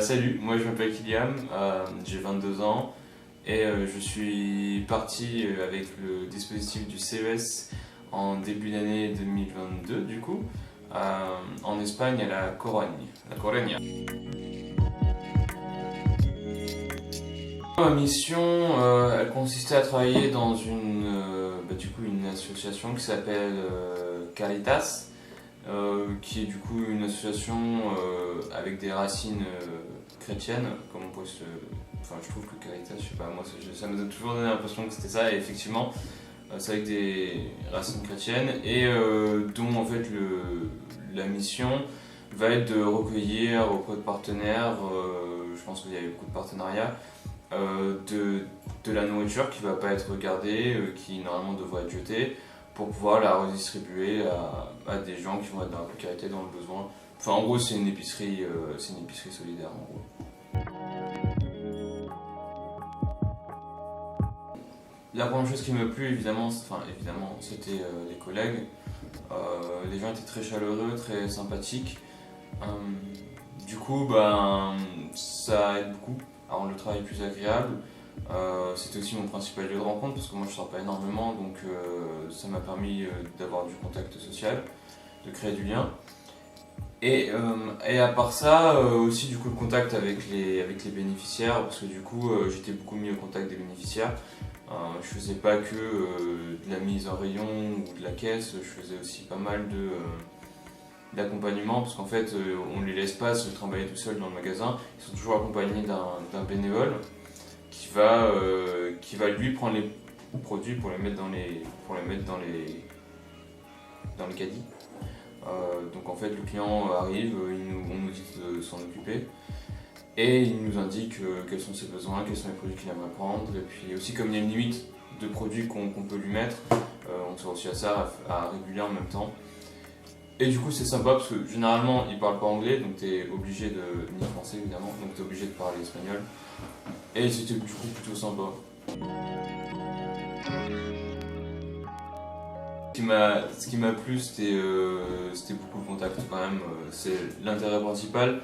Salut, moi je m'appelle Kylian, j'ai 22 ans et je suis parti avec le dispositif du CES en début d'année 2022 du coup, en Espagne à la Corogne. La Coruña. Ma mission, elle consistait à travailler dans une association qui s'appelle Caritas. Qui est du coup une association avec des racines chrétiennes, comme on pourrait se... Enfin, je trouve que Caritas, je sais pas, moi ça m'a toujours donné l'impression que c'était ça, et effectivement, c'est avec des racines chrétiennes, et dont en fait la mission va être de recueillir auprès de partenaires, je pense qu'il y a eu beaucoup de partenariats, de la nourriture qui va pas être gardée, qui normalement devrait être jetée, pour pouvoir la redistribuer à des gens qui vont être dans la précarité, dans le besoin. Enfin, en gros, c'est une épicerie solidaire, en gros. La première chose qui m'a plu, évidemment, c'était les collègues. Les gens étaient très chaleureux, très sympathiques. Du coup, ça aide beaucoup à rendre le travail plus agréable. C'était aussi mon principal lieu de rencontre parce que moi je sors pas énormément, donc ça m'a permis d'avoir du contact social, de créer du lien. Et à part ça, aussi du coup le contact avec les bénéficiaires, parce que du coup j'étais beaucoup mis au contact des bénéficiaires. Je faisais pas que de la mise en rayon ou de la caisse, je faisais aussi pas mal d'accompagnement, parce qu'en fait on les laisse pas se trimballer tout seuls dans le magasin, ils sont toujours accompagnés d'un bénévole qui va lui prendre les produits pour les mettre dans les caddies. Donc en fait le client arrive, on nous dit de s'en occuper et il nous indique quels sont ses besoins, quels sont les produits qu'il aimerait prendre, et puis aussi comme il y a une limite de produits qu'on peut lui mettre, on sert aussi à ça, à réguler en même temps. Et du coup c'est sympa parce que généralement il parle pas anglais, donc t'es obligé de, ni français évidemment, donc t'es obligé de parler espagnol. Et c'était du coup plutôt sympa. Ce qui m'a plu, c'était beaucoup le contact quand même, c'est l'intérêt principal.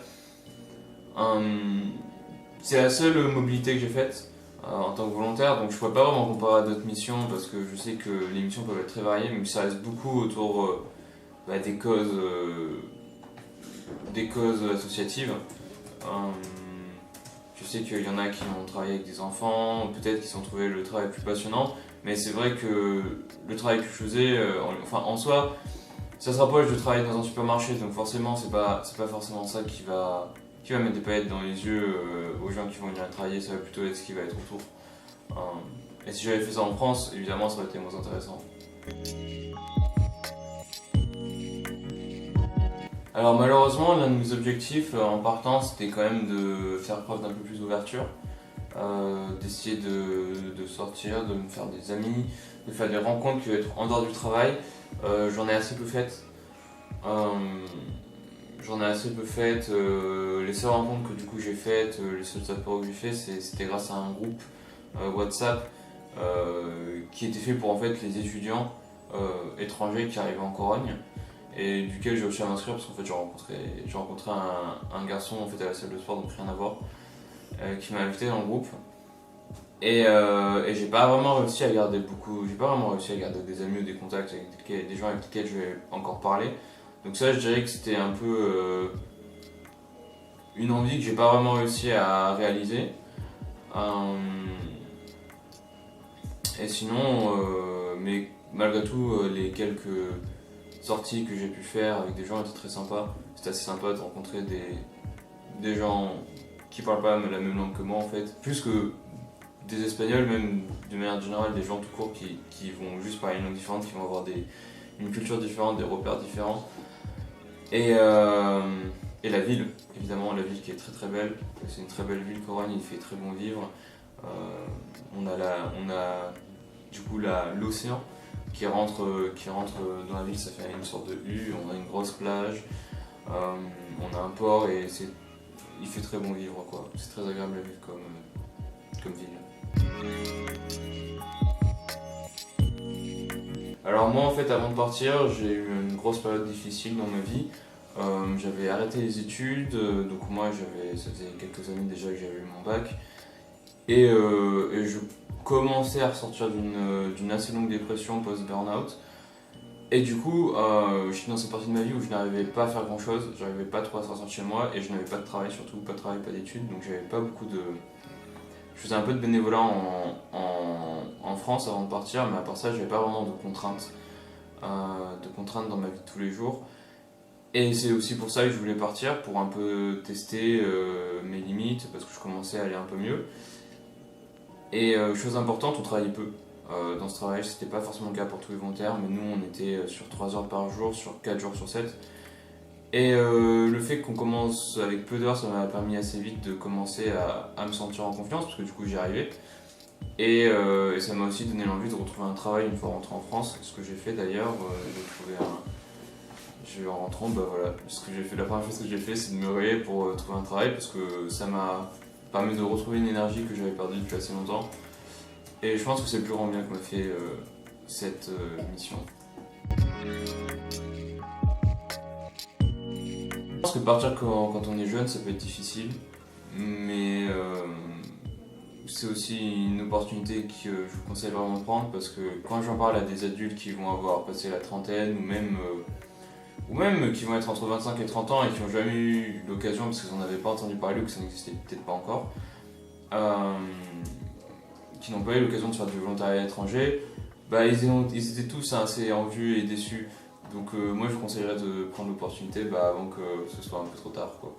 C'est la seule mobilité que j'ai faite en tant que volontaire, donc je ne pourrais pas vraiment comparer à d'autres missions parce que je sais que les missions peuvent être très variées, mais ça reste beaucoup autour des causes associatives. Je sais qu'il y en a qui ont travaillé avec des enfants, peut-être qu'ils ont trouvé le travail plus passionnant, mais c'est vrai que le travail que je faisais, en soi, ça se rapproche de travailler dans un supermarché, donc forcément c'est pas forcément ça qui va mettre des paillettes dans les yeux aux gens qui vont venir travailler, ça va plutôt être ce qui va être autour. Et si j'avais fait ça en France, évidemment ça aurait été moins intéressant. Alors malheureusement, l'un de mes objectifs en partant, c'était quand même de faire preuve d'un peu plus d'ouverture, d'essayer de sortir, de me faire des amis, de faire des rencontres qui vont être en dehors du travail. J'en ai assez peu faites. Les seules rencontres que du coup j'ai faites, les seuls apéros que j'ai fait, c'était grâce à un groupe WhatsApp qui était fait pour en fait les étudiants étrangers qui arrivaient en Corogne, et duquel j'ai réussi à m'inscrire parce qu'en fait j'ai rencontré un garçon en fait à la salle de sport, donc rien à voir, qui m'a invité dans le groupe, et j'ai pas vraiment réussi à garder des amis ou des contacts avec des gens avec lesquels je vais encore parler. Donc ça je dirais que c'était un peu une envie que j'ai pas vraiment réussi à réaliser. Et sinon, mais malgré tout, les quelques sorties que j'ai pu faire avec des gens étaient très sympas. C'était assez sympa de rencontrer des gens qui parlent pas la même langue que moi en fait. Plus que des Espagnols, même de manière générale, des gens tout court qui vont juste parler une langue différente, qui vont avoir une culture différente, des repères différents. Et la ville, évidemment, la ville qui est très très belle. C'est une très belle ville, Corogne, il fait très bon vivre. On a du coup l'océan qui rentre dans la ville, ça fait une sorte de U, on a une grosse plage, on a un port et il fait très bon vivre quoi. C'est très agréable à vivre comme ville. Alors moi en fait avant de partir, j'ai eu une grosse période difficile dans ma vie. J'avais arrêté les études, donc moi ça faisait quelques années déjà que j'avais eu mon bac. Et je commençais à ressortir d'une assez longue dépression post-burnout. Et du coup, je suis dans cette partie de ma vie où je n'arrivais pas à faire grand chose, j'arrivais pas trop à sortir de chez moi et je n'avais pas de travail, surtout pas de travail, pas d'études, donc j'avais pas beaucoup de. Je faisais un peu de bénévolat en France avant de partir, mais à part ça, j'avais pas vraiment de contraintes dans ma vie de tous les jours. Et c'est aussi pour ça que je voulais partir, pour un peu tester mes limites, parce que je commençais à aller un peu mieux. Et chose importante, on travaillait peu. Dans ce travail, c'était pas forcément le cas pour tous les volontaires, mais nous on était sur 3 heures par jour, sur 4 jours sur 7. Et le fait qu'on commence avec peu d'heures, ça m'a permis assez vite de commencer à me sentir en confiance, parce que du coup j'y arrivais. Et ça m'a aussi donné l'envie de retrouver un travail une fois rentré en France, ce que j'ai fait d'ailleurs. En rentrant, bah voilà, la première chose que j'ai fait, c'est de me réveiller pour trouver un travail, parce que ça m'a permis de retrouver une énergie que j'avais perdue depuis assez longtemps. Et je pense que c'est le plus grand bien que m'a fait cette mission. Je pense que partir quand on est jeune, ça peut être difficile, mais c'est aussi une opportunité que je vous conseille vraiment de prendre, parce que quand j'en parle à des adultes qui vont avoir passé la trentaine, ou même qui vont être entre 25 et 30 ans et qui n'ont jamais eu l'occasion, parce qu'ils n'en avaient pas entendu parler ou que ça n'existait peut-être pas encore, qui n'ont pas eu l'occasion de faire du volontariat à l'étranger, bah, ils étaient tous assez en vue et déçus. Donc moi je vous conseillerais de prendre l'opportunité avant que ce soit un peu trop tard, quoi.